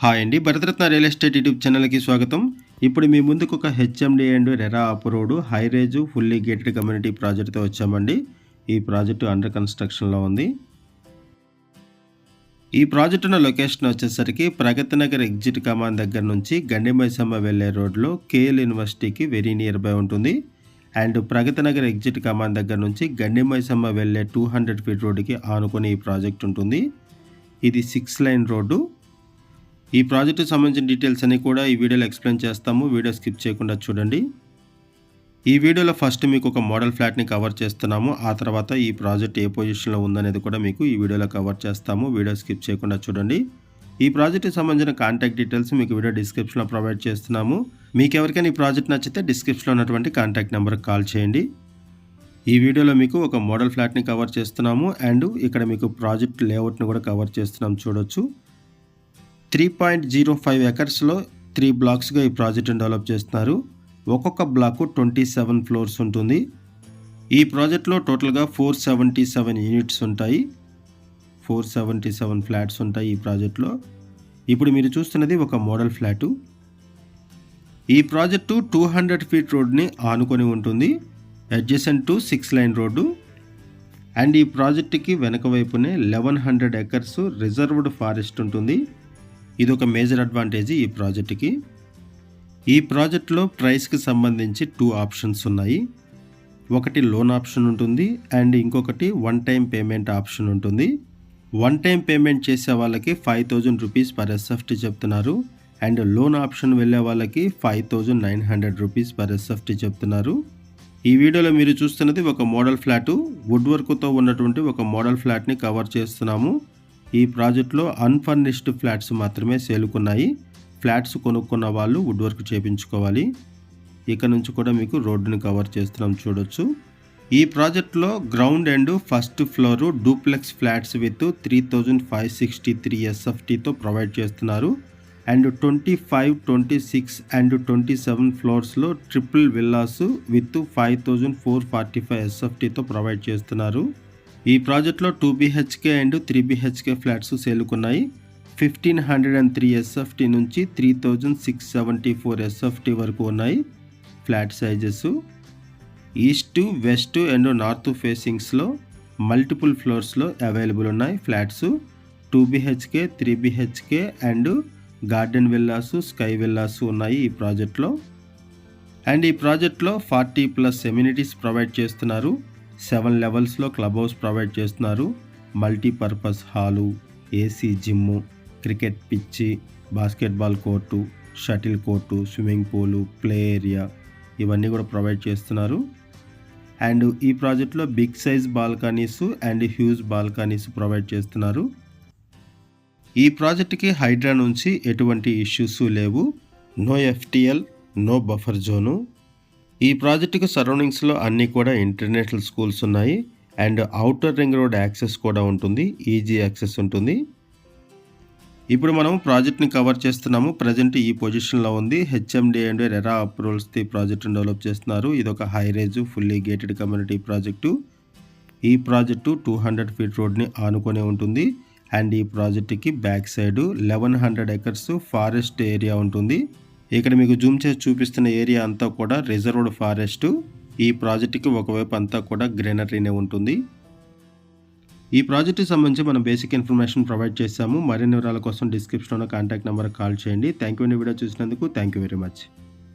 Hi అండి, Bharat Ratna real estate YouTube ఛానల్కి స్వాగతం. ఇప్పుడు మీ ముందుకు ఒక HMD and RERA approved high rise fully gated community ప్రాజెక్ట్తో వచ్చామండి. ఈ ప్రాజెక్టు అండర్ కన్స్ట్రక్షన్లో ఉంది. ఈ ప్రాజెక్ట్ ఉన్న లొకేషన్ వచ్చేసరికి ప్రగతి నగర్ ఎగ్జిట్ కమాన్ దగ్గర నుంచి గండిమైసమ్మ వెళ్ళే రోడ్లో కేఎల్ యూనివర్సిటీకి వెరీ నియర్ బై ఉంటుంది. అండ్ ప్రగతి నగర్ ఎగ్జిట్ కమాన్ దగ్గర నుంచి గండిమైసమ్మ వెళ్ళే 200 ఫీట్ రోడ్డుకి ఆనుకొని ఈ ప్రాజెక్ట్ ఉంటుంది. ఇది 6 లైన్ రోడ్డు. ఈ ప్రాజెక్టుకి సంబంధించిన డీటెయిల్స్ అన్ని కూడా ఈ వీడియోలో ఎక్స్ప్లెయిన్ చేస్తాము. వీడియో స్కిప్ చేయకుండా చూడండి. ఈ వీడియోలో ఫస్ట్ మీకు ఒక మోడల్ ఫ్లాట్ని కవర్ చేస్తున్నాము. ఆ తర్వాత ఈ ప్రాజెక్ట్ ఏ పొజిషన్లో ఉందనేది కూడా మీకు ఈ వీడియోలో కవర్ చేస్తాము. వీడియో స్కిప్ చేయకుండా చూడండి. ఈ ప్రాజెక్ట్కి సంబంధించిన కాంటాక్ట్ డీటెయిల్స్ మీకు వీడియో డిస్క్రిప్షన్లో ప్రొవైడ్ చేస్తున్నాము. మీకు ఎవరికైనా ఈ ప్రాజెక్ట్ నచ్చితే డిస్క్రిప్షన్లో ఉన్నటువంటి కాంటాక్ట్ నెంబర్కి కాల్ చేయండి. ఈ వీడియోలో మీకు ఒక మోడల్ ఫ్లాట్ని కవర్ చేస్తున్నాము. అండ్ ఇక్కడ మీకు ప్రాజెక్ట్ లేఅవుట్ని కూడా కవర్ చేస్తున్నాం, చూడొచ్చు. 3.05 ఎకర్స్లో 3 బ్లాక్స్గా ఈ ప్రాజెక్ట్ని డెవలప్ చేస్తున్నారు. ఒక్కొక్క బ్లాకు 27 ఫ్లోర్స్ ఉంటుంది. ఈ ప్రాజెక్ట్లో టోటల్గా 477 యూనిట్స్ ఉంటాయి. 477 ఫ్లాట్స్ ఉంటాయి ఈ ప్రాజెక్ట్లో. ఇప్పుడు మీరు చూస్తున్నది ఒక మోడల్ ఫ్లాటు. ఈ ప్రాజెక్టు 200 ఫీట్ రోడ్ని ఆనుకొని ఉంటుంది, adjacent to 6 line road. And ఈ ప్రాజెక్టుకి వెనక వైపునే 1100 ఎకర్స్ రిజర్వ్డ్ ఫారెస్ట్ ఉంటుంది. ఇది ఒక మేజర్ అడ్వాంటేజ్ ఈ ప్రాజెక్టుకి. ఈ ప్రాజెక్ట్లో ప్రైస్కి సంబంధించి 2 ఆప్షన్స్ ఉన్నాయి. ఒకటి లోన్ ఆప్షన్ ఉంటుంది అండ్ ఇంకొకటి వన్ టైం పేమెంట్ ఆప్షన్ ఉంటుంది. వన్ టైం పేమెంట్ చేసే వాళ్ళకి 5000 రూపీస్ పర్ ఎస్ఎఫ్టీ చెప్తున్నారు. అండ్ లోన్ ఆప్షన్ వెళ్ళే వాళ్ళకి 5900 రూపీస్ పర్ ఎస్ఎఫ్టీ చెప్తున్నారు. ఈ వీడియోలో మీరు చూస్తున్నది ఒక మోడల్ ఫ్లాటు. వుడ్ వర్క్తో ఉన్నటువంటి ఒక మోడల్ ఫ్లాట్ని కవర్ చేస్తున్నాము. ఈ ప్రాజెక్ట్లో అన్ఫర్నిష్డ్ ఫ్లాట్స్ మాత్రమే సేలుకున్నాయి. ఫ్లాట్స్ కొనుక్కున్న వాళ్ళు వుడ్ వర్క్ చేయించుకోవాలి. ఇక్కడ నుంచి కూడా మీకు రోడ్డుని కవర్ చేస్తున్నాం, చూడొచ్చు. ఈ ప్రాజెక్ట్లో ground and first floor duplex flats with 3563 ఎస్ఎఫ్టీతో ప్రొవైడ్ చేస్తున్నారు. అండ్ 25, 26 అండ్ 27 ఫ్లోర్స్లో ట్రిపుల్ విల్లాస్ విత్ 5445 ఎస్ఎఫ్టీతో ప్రొవైడ్ చేస్తున్నారు. ఈ ప్రాజెక్ట్లో 2 BHK అండ్ 3 BHK ఫ్లాట్స్ సేలుకున్నాయి. 1503 ఎస్ఎఫ్టీ నుంచి 3674 ఎస్ఎఫ్టీ వరకు ఉన్నాయి flat sizes. East, west and north ఫేసింగ్స్లో మల్టిపుల్ ఫ్లోర్స్లో అవైలబుల్ ఉన్నాయి flats. 2 BHK, 3 BHK and garden villas, sky villas ఉన్నాయి ఈ ప్రాజెక్ట్లో. అండ్ ఈ ప్రాజెక్ట్లో 40+ ఎమ్యూనిటీస్ ప్రొవైడ్ చేస్తున్నారు. 7 లెవెల్స్లో క్లబ్ హౌస్ ప్రొవైడ్ చేస్తున్నారు. Multipurpose hall, AC gym, cricket pitch, basketball court, shuttle court, swimming pool, play area ఇవన్నీ కూడా ప్రొవైడ్ చేస్తున్నారు. అండ్ ఈ ప్రాజెక్ట్లో big size balconies and huge balconies provide చేస్తున్నారు. ఈ ప్రాజెక్ట్కి హైడ్రా నుంచి ఎటువంటి ఇష్యూస్ లేవు. No FTL, no buffer zone. ఈ ప్రాజెక్టుకు సరౌండింగ్స్లో అన్నీ కూడా ఇంటర్నేషనల్ స్కూల్స్ ఉన్నాయి. And outer ring road access కూడా ఉంటుంది, ఈజీ యాక్సెస్ ఉంటుంది. ఇప్పుడు మనం ప్రాజెక్ట్ని కవర్ చేస్తున్నాము. ప్రజెంట్ ఈ పొజిషన్లో ఉంది. హెచ్ఎండి అండ్ రెరా అప్రూవల్స్తో ఈ ప్రాజెక్ట్ని డెవలప్ చేస్తున్నారు. ఇది ఒక high rise fully gated community project. ఈ ప్రాజెక్టు 200 ఫీట్ రోడ్ని ఆనుకొని ఉంటుంది. అండ్ ఈ ప్రాజెక్టుకి back side 1100 acres forest area ఉంటుంది. ఇక్కడ మీకు జూమ్ చేసి చూపిస్తున్న ఏరియా అంతా కూడా రిజర్వ్డ్ ఫారెస్ట్. ఈ ప్రాజెక్టుకి ఒకవైపు అంతా కూడా గ్రీనరీనే ఉంటుంది. ఈ ప్రాజెక్టుకి సంబంధించి మనం బేసిక్ ఇన్ఫర్మేషన్ ప్రొవైడ్ చేశాము. మరిన్ని వివరాల కోసం డిస్క్రిప్షన్లో కాంటాక్ట్ నెంబర్కి కాల్ చేయండి. థ్యాంక్ యూ అండి, వీడియో చూసినందుకు. Thank you very much.